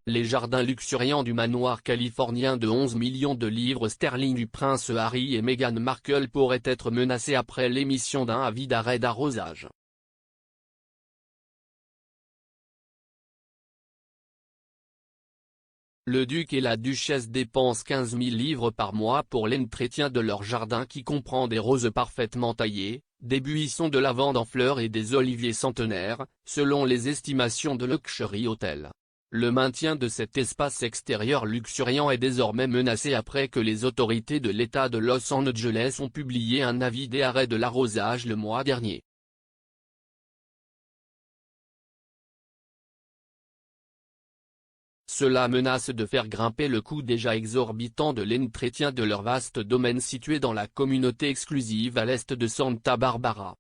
Les jardins luxuriants du manoir californien de 11 millions de livres sterling du prince Harry et Meghan Markle pourraient être menacés après l'émission d'un avis d'arrêt d'arrosage. Le duc et la duchesse dépensent 15 000 livres par mois pour l'entretien de leur jardin qui comprend des roses parfaitement taillées, des buissons de lavande en fleurs et des oliviers centenaires, selon les estimations de Luxury Hotel. Le maintien de cet espace extérieur luxuriant est désormais menacé après que les autorités de l'État de Los Angeles ont publié un avis d'arrêt de l'arrosage le mois dernier. Cela menace de faire grimper le coût déjà exorbitant de l'entretien de leur vaste domaine situé dans la communauté exclusive à l'est de Santa Barbara.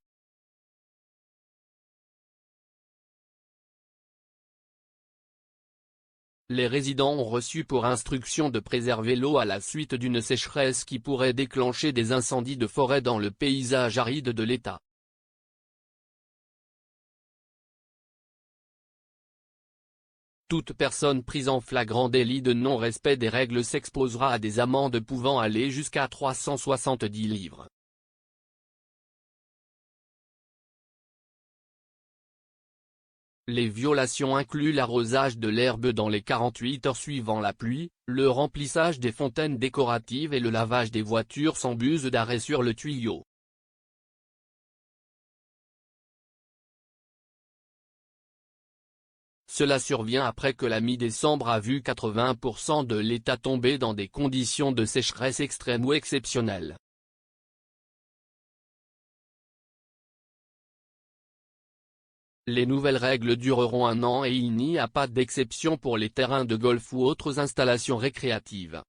Les résidents ont reçu pour instruction de préserver l'eau à la suite d'une sécheresse qui pourrait déclencher des incendies de forêt dans le paysage aride de l'État. Toute personne prise en flagrant délit de non-respect des règles s'exposera à des amendes pouvant aller jusqu'à 370 livres. Les violations incluent l'arrosage de l'herbe dans les 48 heures suivant la pluie, le remplissage des fontaines décoratives et le lavage des voitures sans buse d'arrêt sur le tuyau. Cela survient après que la mi-décembre a vu 80% de l'État tomber dans des conditions de sécheresse extrême ou exceptionnelles. Les nouvelles règles dureront un an et il n'y a pas d'exception pour les terrains de golf ou autres installations récréatives.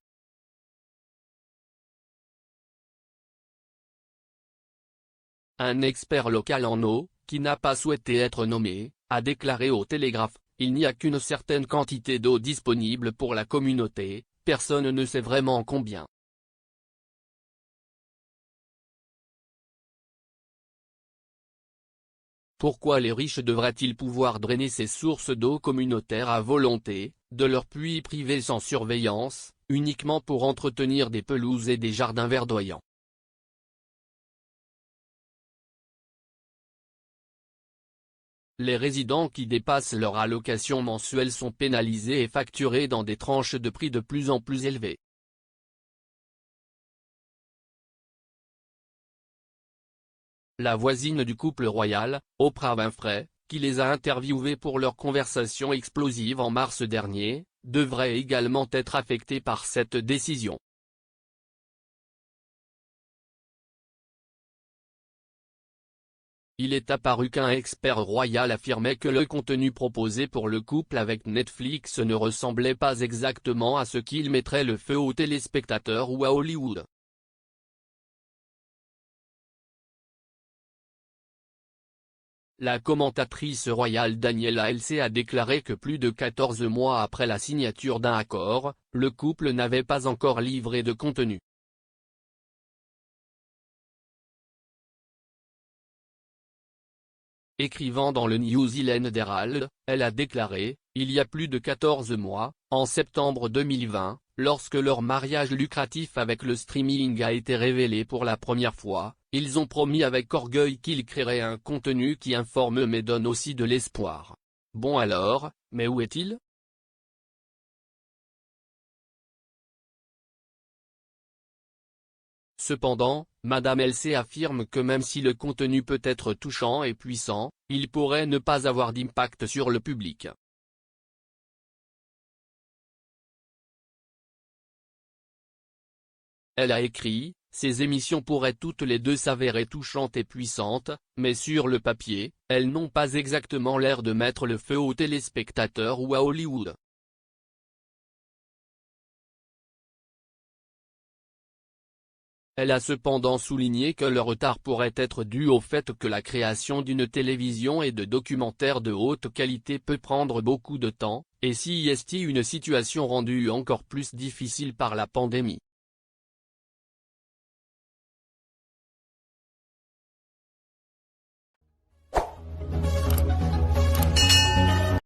Un expert local en eau, qui n'a pas souhaité être nommé, a déclaré au Télégraphe: il n'y a qu'une certaine quantité d'eau disponible pour la communauté, personne ne sait vraiment combien. Pourquoi les riches devraient-ils pouvoir drainer ces sources d'eau communautaires à volonté, de leurs puits privés sans surveillance, uniquement pour entretenir des pelouses et des jardins verdoyants? Les résidents qui dépassent leur allocation mensuelle sont pénalisés et facturés dans des tranches de prix de plus en plus élevées. La voisine du couple royal, Oprah Winfrey, qui les a interviewés pour leur conversation explosive en mars dernier, devrait également être affectée par cette décision. Il est apparu qu'un expert royal affirmait que le contenu proposé pour le couple avec Netflix ne ressemblait pas exactement à ce qu'il mettrait le feu aux téléspectateurs ou à Hollywood. La commentatrice royale Daniela LC a déclaré que plus de 14 mois après la signature d'un accord, le couple n'avait pas encore livré de contenu. Écrivant dans le New Zealand Herald, elle a déclaré: il y a plus de 14 mois, en septembre 2020, lorsque leur mariage lucratif avec le streaming a été révélé pour la première fois, ils ont promis avec orgueil qu'ils créeraient un contenu qui informe mais donne aussi de l'espoir. Bon alors, mais où est-il ? Cependant, Madame LC affirme que même si le contenu peut être touchant et puissant, il pourrait ne pas avoir d'impact sur le public. Elle a écrit: ces émissions pourraient toutes les deux s'avérer touchantes et puissantes, mais sur le papier, elles n'ont pas exactement l'air de mettre le feu aux téléspectateurs ou à Hollywood. Elle a cependant souligné que le retard pourrait être dû au fait que la création d'une télévision et de documentaires de haute qualité peut prendre beaucoup de temps, et s'y est une situation rendue encore plus difficile par la pandémie.